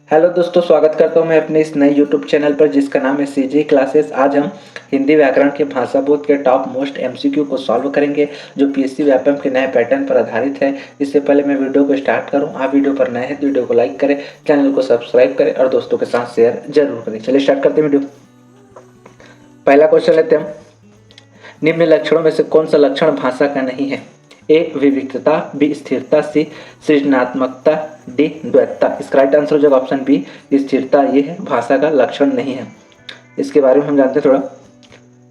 Hello दोस्तों, स्वागत करता हूं मैं अपने इस नए यूट्यूब चैनल पर जिसका नाम है सीजी क्लासेस। आज हम हिंदी व्याकरण के भाषा बोध के टॉप मोस्ट एमसीक्यू को सॉल्व करेंगे जो पीएससी व्यापम के नए पैटर्न पर आधारित है। इससे पहले मैं वीडियो को स्टार्ट करूं, आप वीडियो पर नए हैं तो वीडियो को लाइक करें, चैनल को सब्सक्राइब करें और दोस्तों के साथ शेयर जरूर करें। चलिए स्टार्ट करते हैं वीडियो। पहला क्वेश्चन लेते हैं, निम्न लक्षणों में से कौन सा लक्षण भाषा का नहीं है? ए विविधता, बी स्थिरता, सी सृजनात्मकता, डी द्वैतता। इसका राइट आंसर हो जाएगा ऑप्शन बी स्थिरता। ये है भाषा का लक्षण नहीं है। इसके बारे में हम जानते हैं थोड़ा।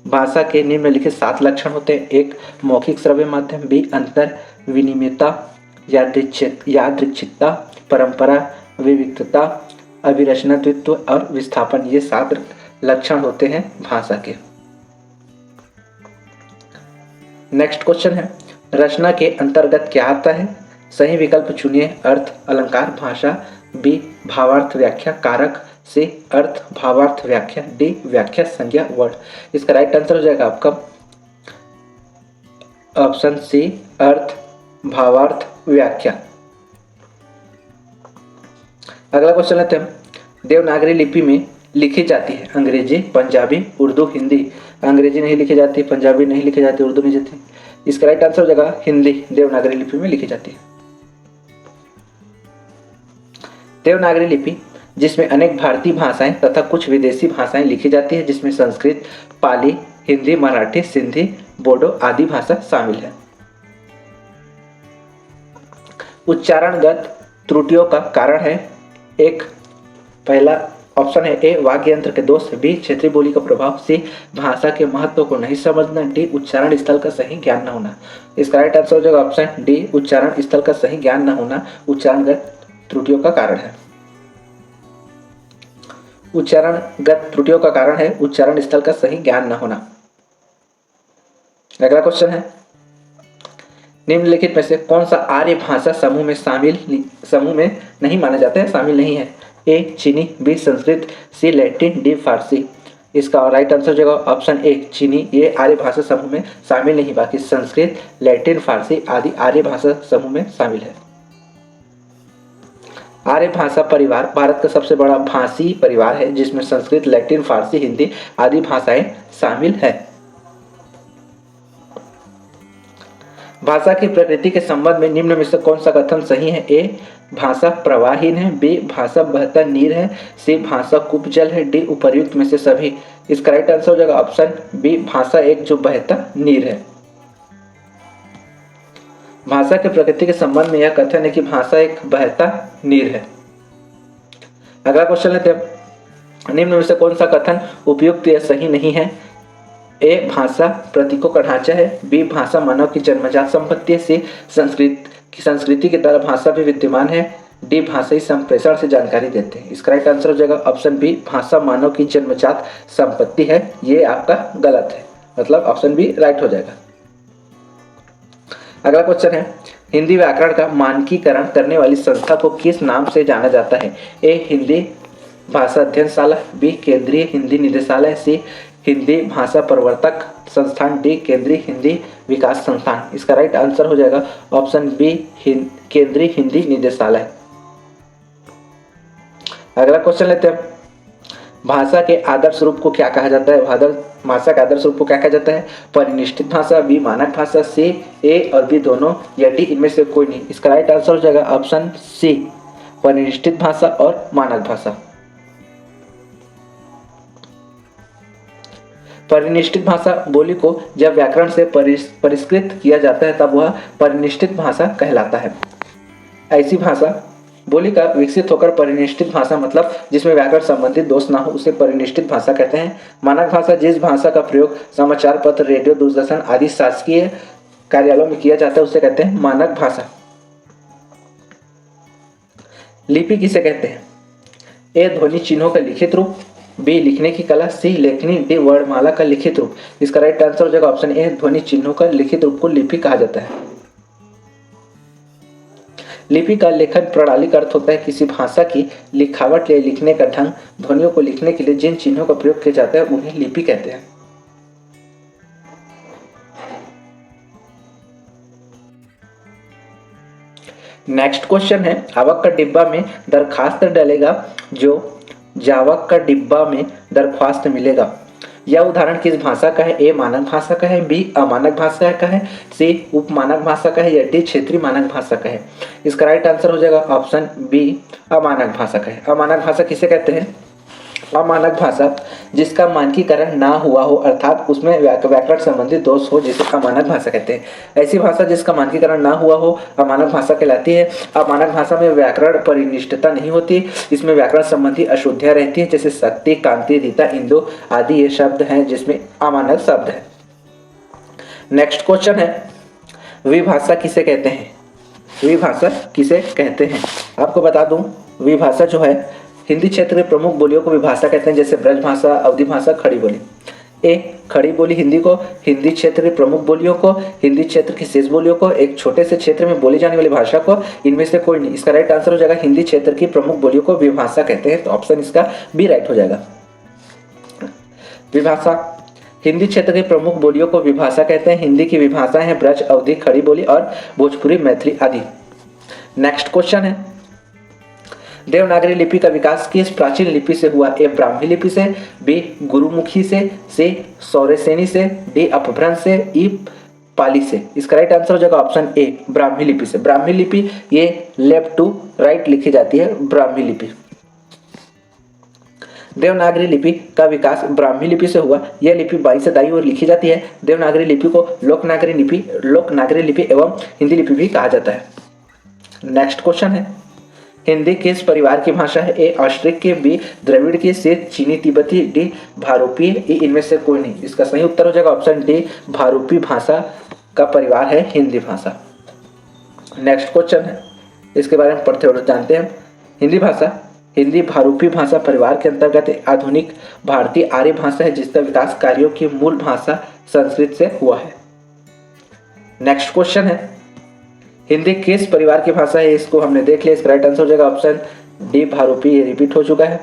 भाषा के निम्नलिखित 7 लक्षण होते हैं। एक मौखिक श्रव्य माध्यम, बी अंतर विनिमयता, यादृच्छिकता, परंपरा, विविधता, अभिरचनात्व और विस्थापन। ये 7 लक्षण होते हैं भाषा के। नेक्स्ट क्वेश्चन है, रचना के अंतर्गत क्या आता है? सही विकल्प चुनिए। अर्थ, अलंकार, भाषा, बी भावार्थ, व्याख्या, कारक, सी अर्थ, भावार्थ, व्याख्या, डी व्याख्या, संज्ञा, वर्ड। इसका राइट आंसर हो जाएगा आपका ऑप्शन सी अर्थ, भावार्थ, व्याख्या। अगला क्वेश्चन लेते हैं, देवनागरी लिपि में लिखी जाती है अंग्रेजी, पंजाबी, उर्दू, हिंदी। अंग्रेजी नहीं लिखी जाती, पंजाबी नहीं लिखी जाती, उर्दू नहीं जाती। इसका राइट आंसर हो जाएगा हिंदी देवनागरी लिपि में लिखी जाती है। देवनागरी लिपि जिसमें अनेक भारतीय भाषाएं तथा कुछ विदेशी भाषाएं लिखी जाती है, जिसमें संस्कृत, पाली, हिंदी, मराठी, सिंधी, बोडो आदि भाषा शामिल है। उच्चारणगत त्रुटियों का कारण है, एक पहला ऑप्शन है ए वाक्य यंत्र के दोष, बी क्षेत्रीय बोली का प्रभाव, सी भाषा के महत्व को नहीं समझना, डी उच्चारण स्थल का सही ज्ञान न होना। इसका राइट आंसर हो जाएगा ऑप्शन डी उच्चारण स्थल का सही ज्ञान न होना उच्चारणगत त्रुटियों का कारण है। उच्चारणगत त्रुटियों का कारण है उच्चारण स्थल का सही ज्ञान न होना। अगला क्वेश्चन है, निम्नलिखित में से कौन सा आर्य भाषा समूह में नहीं माना जाता है, शामिल नहीं है? ए चीनी, बी संस्कृत, सी लैटिन, डी फारसी। इसका राइट आंसर हो जाएगा ऑप्शन ए चीनी। ये आर्य भाषा समूह में शामिल नहीं, बाकी संस्कृत, लैटिन, फारसी आदि आर्य भाषा समूह में शामिल है। आर्य भाषा परिवार भारत का सबसे बड़ा भाषी परिवार है, जिसमें संस्कृत, लैटिन, फारसी, हिंदी आदि भाषाएं शामिल है। भाषा की प्रकृति के संबंध में निम्न में से कौन सा कथन सही है? ए भाषा प्रवाहहीन है, बी भाषा बहता नीर है, सी भाषा कुपजल है, डी उपर्युक्त में से सभी। इसका राइट आंसर हो जाएगा ऑप्शन बी भाषा एक जो बहता नीर है। भाषा के प्रकृति के संबंध में यह कथन है कि भाषा एक बहता नीर है। अगला क्वेश्चन लेते हैं, निम्न में से कौन सा कथन उपयुक्त या सही नहीं है? ए भाषा प्रतीकों का ढांचा है, बी भाषा मानव की जन्मजात संपत्ति है, सी संस्कृति की तरह भाषा भी विद्यमान है, डी भाषाई संप्रेषण से जानकारी देते हैं। इसका राइट आंसर हो जाएगा ऑप्शन बी भाषा मानव की जन्मजात संपत्ति है। ये आपका गलत है, मतलब ऑप्शन बी राइट हो जाएगा। अगला क्वेश्चन है, हिंदी व्याकरण का मानकीकरण करने वाली संस्था को किस नाम से जाना जाता है? ए हिंदी भाषा अध्ययनशाला, बी केंद्रीय हिंदी निदेशालय, सी हिंदी भाषा प्रवर्तक संस्थान, डी केंद्रीय हिंदी विकास संस्थान। इसका राइट आंसर हो जाएगा ऑप्शन बी केंद्रीय हिंदी निदेशालय। अगला क्वेश्चन लेते हैं, भाषा के आदर्श रूप को क्या कहा जाता है? भाषा के आदर्श रूप को क्या कहा जाता है? परिनिष्ठित भाषा, बी मानक भाषा, सी ए और बी दोनों, या डी इनमें से कोई नहीं। इसका राइट आंसर हो जाएगा ऑप्शन सी परिनिष्ठित भाषा और मानक भाषा। परिनिष्ठित भाषा बोली को जब व्याकरण से परिष्कृत किया जाता है तब वह परिनिष्ठित भाषा कहलाता है। ऐसी भाषा बोली का विकसित होकर परिनिष्ठित भाषा, मतलब जिसमें व्याकरण संबंधित दोष ना हो, उसे परिनिष्ठित भाषा कहते हैं। मानक भाषा जिस भाषा का प्रयोग समाचार पत्र, रेडियो, दूरदर्शन आदि शासकीय कार्यालयों में किया जाता है उसे कहते हैं मानक भाषा। लिपि किसे कहते हैं? ए ध्वनि चिन्हों का लिखित रूप, बी लिखने की कला, सी लेखनी, डी वर्णमाला का लिखित रूप। इसका राइट आंसर हो जाएगा ऑप्शन ए ध्वनि चिन्हों का लिखित रूप को लिपि कहा जाता है। लिपि का लेखन प्रणाली का अर्थ होता है किसी भाषा की लिखावट या लिखने का ढंग। ध्वनियों को लिखने के लिए जिन चिन्हों का प्रयोग किया जाता है उन्हें लिपि कहते हैं। नेक्स्ट क्वेश्चन है, आवक का डिब्बा में दरखास्त डलेगा जो जावक का डिब्बा में दरख्वास्त मिलेगा। यह उदाहरण किस भाषा का है? ए मानक भाषा का है, बी अमानक भाषा का है, सी उपमानक भाषा का है या डी क्षेत्रीय मानक भाषा का है। इसका राइट आंसर हो जाएगा ऑप्शन बी अमानक भाषा का है। अमानक भाषा किसे कहते हैं? अमानक भाषा जिसका मानकीकरण ना हुआ हो अर्थात उसमें व्याकरण संबंधी दोष हो जिसे अमानक भाषा कहते हैं। ऐसी भाषा जिसका मानकीकरण ना हुआ हो अमानक भाषा कहलाती है। अमानक भाषा में व्याकरण परिनिष्ठता नहीं होती, इसमें व्याकरण संबंधी अशुद्धियां रहती है, जैसे शक्ति, कांति, रीता, इंदु आदि ये शब्द हैं जिसमें अमानक शब्द है। नेक्स्ट क्वेश्चन है, विभाषा किसे कहते हैं? विभाषा किसे कहते हैं? आपको बता दूं, विभाषा जो है हिंदी क्षेत्र के प्रमुख बोलियों को विभाषा कहते हैं, जैसे ब्रज भाषा, अवधी भाषा, खड़ी बोली। ए खड़ी बोली हिंदी को, हिंदी क्षेत्र के प्रमुख बोलियों को, हिंदी क्षेत्र की शेष बोलियों को, एक छोटे से क्षेत्र में बोली जाने वाली भाषा को, इनमें से कोई नहीं। इसका राइट आंसर हो जाएगा हिंदी क्षेत्र की प्रमुख बोलियों को विभाषा कहते हैं, तो ऑप्शन इसका बी राइट हो जाएगा। विभाषा हिंदी क्षेत्र की प्रमुख बोलियों को विभाषा कहते हैं। हिंदी की विभाषाएं हैं ब्रज, अवधी, खड़ी बोली और भोजपुरी, मैथिली आदि। नेक्स्ट क्वेश्चन है, देवनागरी लिपि का विकास किस प्राचीन लिपि से हुआ? ए ब्राह्मी लिपि से, बी गुरुमुखी से, सी सौरसेनी से, डी अपभ्रंश से, ई पाली से। इसका राइट आंसर हो जाएगा ऑप्शन ए ब्राह्मी लिपि से। ब्राह्मी लिपि ये लेफ्ट टू राइट लिखी जाती है, ब्राह्मी लिपि। देवनागरी लिपि का विकास ब्राह्मी लिपि से हुआ। यह लिपि बाई से दाई ओर लिखी जाती है। देवनागरी लिपि को लोकनागरी लिपि एवं हिंदी लिपि भी कहा जाता है। नेक्स्ट क्वेश्चन है, हिंदी किस परिवार की भाषा है? ए ऑस्ट्रिक की, बी द्रविड़ की, सी चीनी तिब्बती, डी भारूपी, ई इनमें से कोई नहीं। इसका सही उत्तर हो जाएगा ऑप्शन डी भारूपी भाषा का परिवार है हिंदी भाषा। नेक्स्ट क्वेश्चन है, इसके बारे में पढ़ते हुए जानते हैं। हिंदी भारूपी भाषा परिवार के अंतर्गत आधुनिक भारतीय आर्य भाषा है जिसका विकास कार्यों की मूल भाषा संस्कृत से हुआ है। नेक्स्ट क्वेश्चन है, हिंदी किस परिवार की भाषा है? इसको हमने देख लिया, इसका राइट आंसर हो जाएगा ऑप्शन डी भारूपी, ये रिपीट हो चुका है।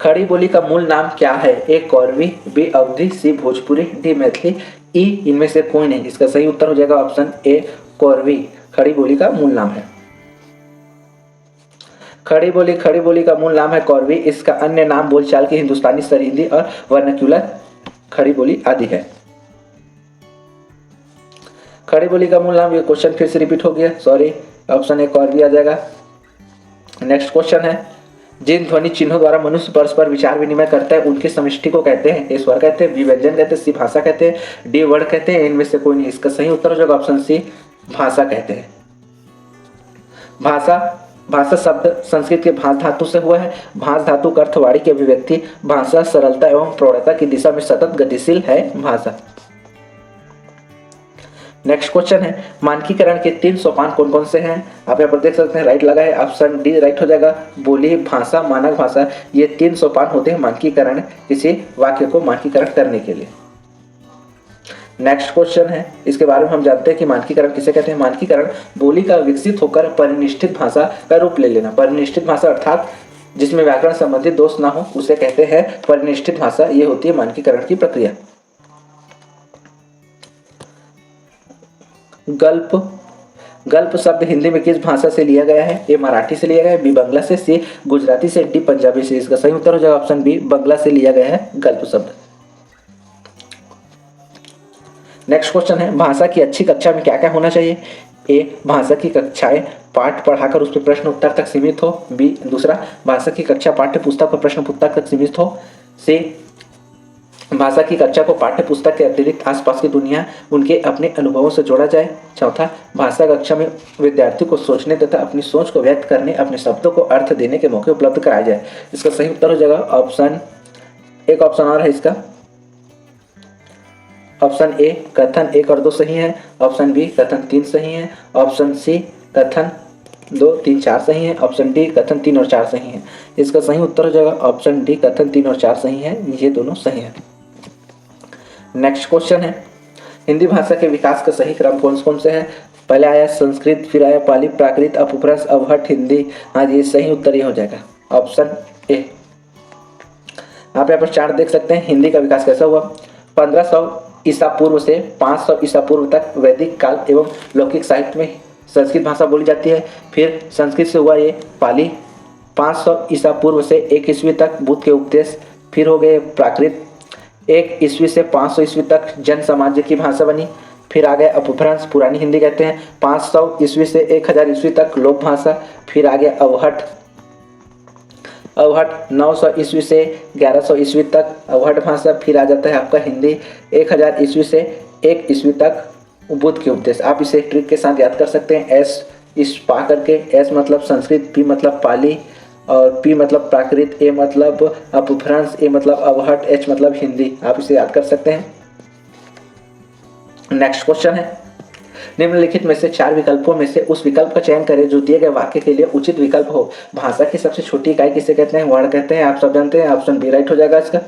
खड़ी बोली का मूल नाम क्या है? ए कौरवी, बी अवधी, सी भोजपुरी, डी मैथिली, ई इनमें से कोई नहीं। इसका सही उत्तर हो जाएगा ऑप्शन ए कौरवी, खड़ी बोली का मूल नाम है। खड़ी बोली का मूल नाम है कौरवी। इसका अन्य नाम बोलचाल की हिंदुस्तानी, सरहिंदी और वर्नाक्युलर खड़ी बोली आदि है। खड़ी बोली का मूल नाम, ये क्वेश्चन फिर से रिपीट हो गया, सॉरी, ऑप्शन ए कौरवी आ जाएगा। नेक्स्ट क्वेश्चन है, जिन ध्वनि चिन्हों द्वारा मनुष्य परस्पर विचार विनिमय करता है उनकी समष्टि को कहते हैं? ए स्वर कहते हैं, बी व्यंजन कहते हैं, सी भाषा कहते हैं, डी वर्ड कहते हैं, इनमें से कोई नहीं। इसका सही उत्तर हो जाएगा ऑप्शन सी भाषा कहते हैं। भाषा शब्द संस्कृत के भाष धातु से हुआ है। भाष धातु का अर्थ वाणी की अभिव्यक्ति, भाषा सरलता एवं प्रौढ़ता की दिशा में सतत गतिशील है भाषा। नेक्स्ट क्वेश्चन है, मानकीकरण के 3 सोपान कौन कौन से हैं? आप यहाँ पर देख सकते हैं, राइट लगा है, ऑप्शन डी राइट हो जाएगा। बोली, भाषा, मानक भाषा, ये 3 सोपान होते हैं मानकीकरण, किसी वाक्य को मानकीकरण करने के लिए। नेक्स्ट क्वेश्चन है, इसके बारे में हम जानते हैं कि मानकीकरण किसे कहते हैं। मानकीकरण बोली का विकसित होकर परिनिष्ठित भाषा का रूप ले लेना। परिनिष्ठित भाषा अर्थात जिसमें व्याकरण संबंधी दोष ना हो उसे कहते हैं परिनिष्ठित भाषा। ये होती है मानकीकरण की प्रक्रिया। गल्प शब्द हिंदी में किस भाषा से लिया गया है? ए मराठी से लिया गया है, बी बांग्ला से, सी गुजराती से, डी पंजाबी से। इसका सही उत्तर हो जाएगा ऑप्शन बी बांग्ला से लिया गया है गल्प शब्द। नेक्स्ट क्वेश्चन है, भाषा की अच्छी कक्षा में क्या क्या होना चाहिए? ए भाषा की कक्षाएं पाठ पढ़ाकर उस पर प्रश्न उत्तर तक सीमित हो, बी दूसरा भाषा की कक्षा पाठ्य पुस्तक और प्रश्न पुस्तक तक सीमित हो, सी भाषा की कक्षा को पाठ्य पुस्तक के अतिरिक्त आसपास की दुनिया उनके अपने अनुभवों से जोड़ा जाए, चौथा भाषा कक्षा में विद्यार्थी को सोचने तथा अपनी सोच को व्यक्त करने, अपने शब्दों को अर्थ देने के मौके उपलब्ध कराए जाए। इसका सही उत्तर हो जाएगा ऑप्शन, एक ऑप्शन और है इसका, ऑप्शन ए कथन 1 और 2 सही है, ऑप्शन बी कथन 3 सही है, ऑप्शन सी कथन 2, 3, 4 सही है, ऑप्शन डी कथन 3 और 4 सही है। इसका सही उत्तर हो जाएगा ऑप्शन डी कथन 3 और 4 सही है, ये दोनों सही है। नेक्स्ट क्वेश्चन है, हिंदी भाषा के विकास का सही क्रम कौन कौन से है? पहले आया संस्कृत, फिर आया पाली, प्राकृत, अपभ्रंश, अवहट, हिंदी। हाँ, ये सही उत्तर ये हो जाएगा ऑप्शन ए। आप यहाँ पर चार्ट देख सकते हैं, हिंदी का विकास कैसा हुआ। 1500 ईसा पूर्व से 500 ईसा पूर्व तक वैदिक काल एवं लौकिक साहित्य में संस्कृत भाषा बोली जाती है। फिर संस्कृत से हुआ ये पाली, 500 ईसा पूर्व से 1 ईस्वी तक बुद्ध के उपदेश। फिर हो गए प्राकृत, 1 ईस्वी से 500 ईस्वी तक जन समाज की भाषा बनी। फिर आ गए अपभ्रंश, पुरानी हिंदी कहते हैं, 500 ईस्वी से 1000 ईस्वी तक लोक भाषा। फिर आ गया अवहट, अवहट 900 ईस्वी से 1100 ईस्वी तक अवहट भाषा। फिर आ जाता है आपका हिंदी, 1000 ईस्वी से 1 ईस्वी तक बुद्ध के उपदेश। आप इसे ट्रिक के साथ याद कर सकते हैं, एस इस पा करके, एस मतलब संस्कृत, पी मतलब पाली और पी मतलब प्राकृत, ए मतलब अपभ्रंश, ए मतलब अवहट, एच मतलब हिंदी। आप इसे याद कर सकते हैं। नेक्स्ट क्वेश्चन है, निम्नलिखित में से 4 विकल्पों में से उस विकल्प का चयन करें जो दिए गए वाक्य के लिए उचित विकल्प हो। भाषा की सबसे छोटी इकाई किसे कहते हैं? वर्ड कहते हैं। आप सब जानते हैं, ऑप्शन बी राइट हो जाएगा इसका।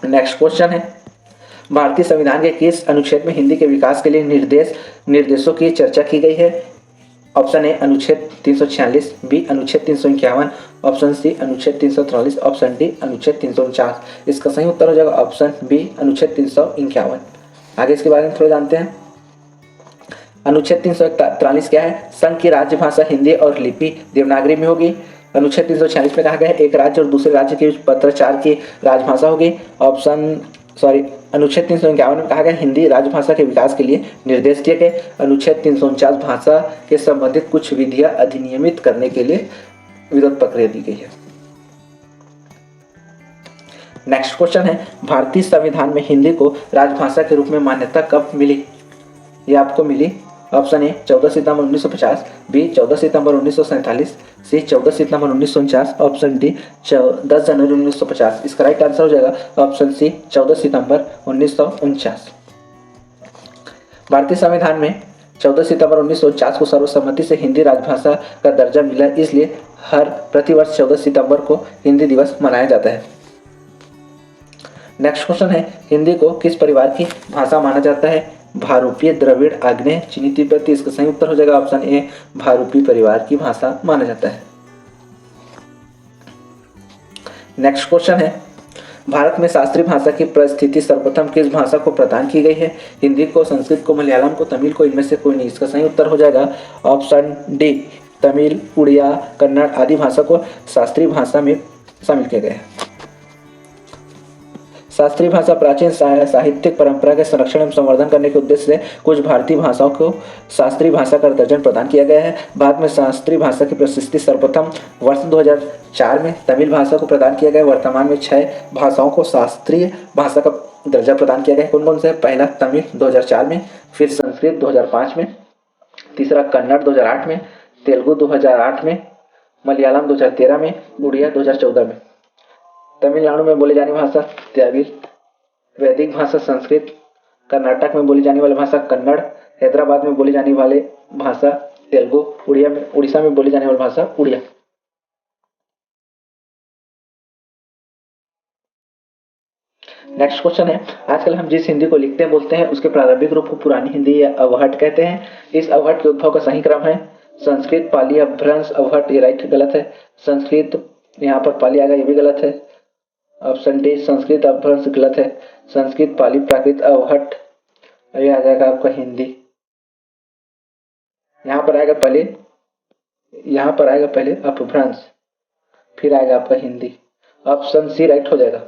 नेक्स्ट क्वेश्चन है, भारतीय संविधान के किस अनुच्छेद में हिंदी के विकास के लिए निर्देशों की चर्चा की गई है? ऑप्शन ए अनुच्छेद 346, बी अनुच्छेद 351, ऑप्शन सी अनुच्छेद 343, ऑप्शन डी अनुच्छेद 349। इसका सही उत्तर हो जाएगा ऑप्शन बी अनुच्छेद 351। आगे इसके बारे में थोड़ा जानते हैं। अनुच्छेद 343 क्या है? संघ की राज्य भाषा हिंदी और लिपि देवनागरी में होगी। अनुच्छेद 346 में कहा गया है एक राज्य और दूसरे राज्य के पत्राचार की राजभाषा होगी। अनुच्छेद 351 में कहा गया हिंदी राजभाषा के विकास के लिए निर्देश दिए गए। अनुच्छेद 349 भाषा के संबंधित कुछ विधियां अधिनियमित करने के लिए विरोध प्रक्रिया दी गई है। नेक्स्ट क्वेश्चन है, भारतीय संविधान में हिंदी को राजभाषा के रूप में मान्यता कब मिली? ये आपको मिली ऑप्शन ए 14 सितंबर 1950, बी 14 सितंबर 1947, सी 14 सितंबर 1949, ऑप्शन डी 10 जनवरी 1950। इसका राइट आंसर हो जाएगा ऑप्शन सी 14 सितंबर 1949। भारतीय संविधान में 14 सितंबर 1949 को सर्वसम्मति से हिंदी राजभाषा का दर्जा मिला, इसलिए हर प्रतिवर्ष 14 सितंबर को हिंदी दिवस मनाया जाता है। नेक्स्ट क्वेश्चन है, हिंदी को किस परिवार की भाषा माना जाता है? भारूपीय, द्रविड़, आग्नेय, चीनी तिब्बती। इसका सही उत्तर हो जाएगा ऑप्शन ए भारूपी परिवार की भाषा माना जाता है। नेक्स्ट क्वेश्चन है, भारत में शास्त्रीय भाषा की परिस्थिति सर्वप्रथम किस भाषा को प्रदान की गई है? हिंदी को, संस्कृत को, मलयालम को, तमिल को, इनमें से कोई नहीं। इसका सही उत्तर हो जाएगा ऑप्शन डी तमिल, उड़िया, कन्नड़ आदि भाषा को शास्त्रीय भाषा में शामिल किया गया है। शास्त्रीय भाषा प्राचीन साहित्यिक परंपरा के संरक्षण एवं संवर्धन करने के उद्देश्य से कुछ भारतीय भाषाओं को शास्त्रीय भाषा का दर्जा प्रदान किया गया है। भारत में शास्त्रीय भाषा की प्रशस्ति सर्वप्रथम वर्ष 2004 में तमिल भाषा को प्रदान किया गया। वर्तमान में 6 भाषाओं को शास्त्रीय भाषा का दर्जा प्रदान किया गया है। कौन कौन से? पहला तमिल 2004 में, फिर संस्कृत 2005 में, तीसरा कन्नड़ 2008 में, तेलुगु 2008 में, मलयालम 2013 में, उड़िया 2014 में। तमिलनाडु में बोली जाने वाली भाषा तमिल, वैदिक भाषा संस्कृत, कर्नाटक में बोली जाने वाली भाषा कन्नड़, हैदराबाद में बोली जाने वाली भाषा तेलुगु, उड़ीसा में बोली जाने वाली भाषा उड़िया। नेक्स्ट क्वेश्चन है, आजकल हम जिस हिंदी को लिखते हैं बोलते हैं उसके प्रारंभिक रूप को पुरानी हिंदी या अवहट कहते हैं। इस अवहट के उद्भव का सही क्रम है संस्कृत, पाली, अपभ्रंश, अवहट। ये राइट गलत है। संस्कृत यहाँ पर पाली आ गया, ये भी गलत है। ऑप्शन डी संस्कृत अपभ्रंश गलत है। संस्कृत, पाली, प्राकृत, अवहट, ये आ जाएगा आपका हिंदी। यहाँ पर आएगा पहले अपभ्रंश, फिर आएगा आपका हिंदी। ऑप्शन सी राइट हो जाएगा।